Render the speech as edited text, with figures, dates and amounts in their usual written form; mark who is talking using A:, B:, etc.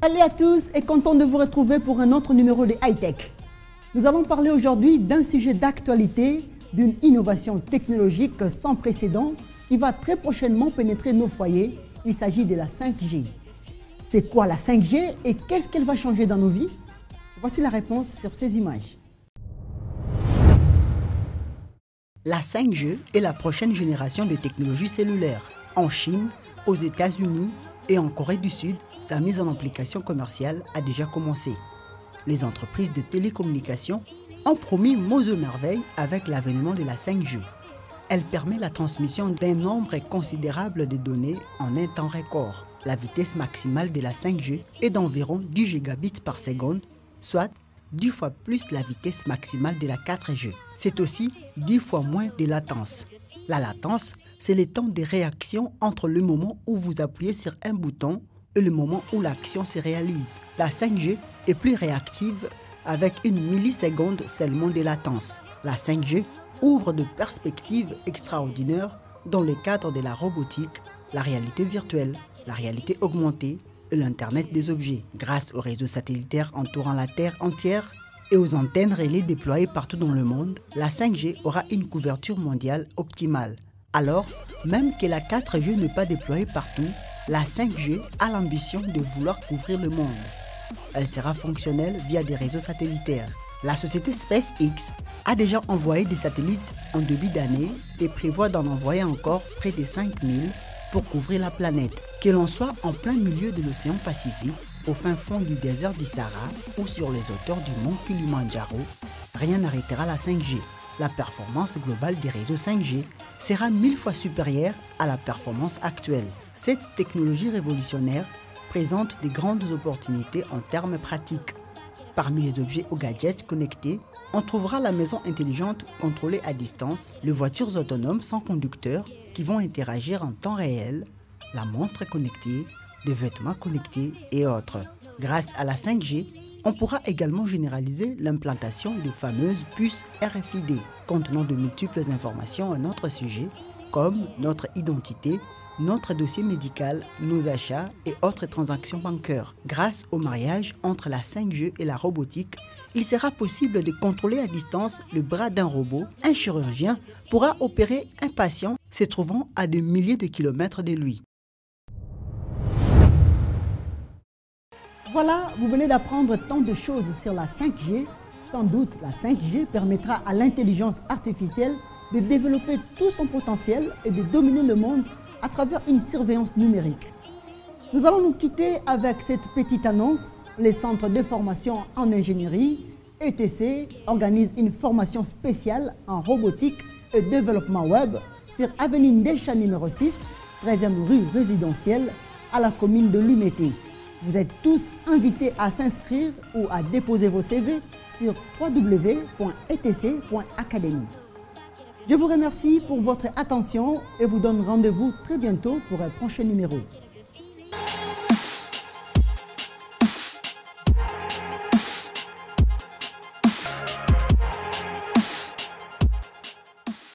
A: Salut à tous et content de vous retrouver pour un autre numéro de High Tech. Nous allons parler aujourd'hui d'un sujet d'actualité, d'une innovation technologique sans précédent qui va très prochainement pénétrer nos foyers. Il s'agit de la 5G. C'est quoi la 5G et qu'est-ce qu'elle va changer dans nos vies? Voici la réponse sur ces images. La 5G est la prochaine génération de technologies cellulaires. En Chine, aux États-Unis et en Corée du Sud, sa mise en application commerciale a déjà commencé. Les entreprises de télécommunications ont promis monts et merveilles avec l'avènement de la 5G. Elle permet la transmission d'un nombre considérable de données en un temps record. La vitesse maximale de la 5G est d'environ 10 gigabits par seconde, soit 10 fois plus la vitesse maximale de la 4G. C'est aussi 10 fois moins de latence. La latence, c'est le temps de réaction entre le moment où vous appuyez sur un bouton et le moment où l'action se réalise. La 5G est plus réactive avec une milliseconde seulement de latence. La 5G ouvre de perspectives extraordinaires dans le cadre de la robotique, la réalité virtuelle, la réalité augmentée et l'Internet des objets. Grâce aux réseaux satellitaires entourant la Terre entière et aux antennes relais déployées partout dans le monde, la 5G aura une couverture mondiale optimale. Alors, même que la 4G n'est pas déployée partout, la 5G a l'ambition de vouloir couvrir le monde. Elle sera fonctionnelle via des réseaux satellitaires. La société SpaceX a déjà envoyé des satellites en début d'année et prévoit d'en envoyer encore près de 5000 pour couvrir la planète. Que l'on soit en plein milieu de l'océan Pacifique, au fin fond du désert du Sahara ou sur les hauteurs du mont Kilimanjaro, rien n'arrêtera la 5G. La performance globale des réseaux 5G sera 1000 fois supérieure à la performance actuelle. Cette technologie révolutionnaire présente de grandes opportunités en termes pratiques. Parmi les objets aux gadgets connectés, on trouvera la maison intelligente contrôlée à distance, les voitures autonomes sans conducteur qui vont interagir en temps réel, la montre connectée, les vêtements connectés et autres. Grâce à la 5G, on pourra également généraliser l'implantation de fameuses puces RFID contenant de multiples informations à notre sujet, comme notre identité, notre dossier médical, nos achats et autres transactions bancaires. Grâce au mariage entre la 5G et la robotique, il sera possible de contrôler à distance le bras d'un robot. Un chirurgien pourra opérer un patient se trouvant à des milliers de kilomètres de lui. Voilà, vous venez d'apprendre tant de choses sur la 5G. Sans doute, la 5G permettra à l'intelligence artificielle de développer tout son potentiel et de dominer le monde à travers une surveillance numérique. Nous allons nous quitter avec cette petite annonce. Les centres de formation en ingénierie, ETC, organisent une formation spéciale en robotique et développement web sur avenue Ndécha numéro 6, 13e rue résidentielle, à la commune de Lumété. Vous êtes tous invités à s'inscrire ou à déposer vos CV sur www.etc.academy. Je vous remercie pour votre attention et vous donne rendez-vous très bientôt pour un prochain numéro.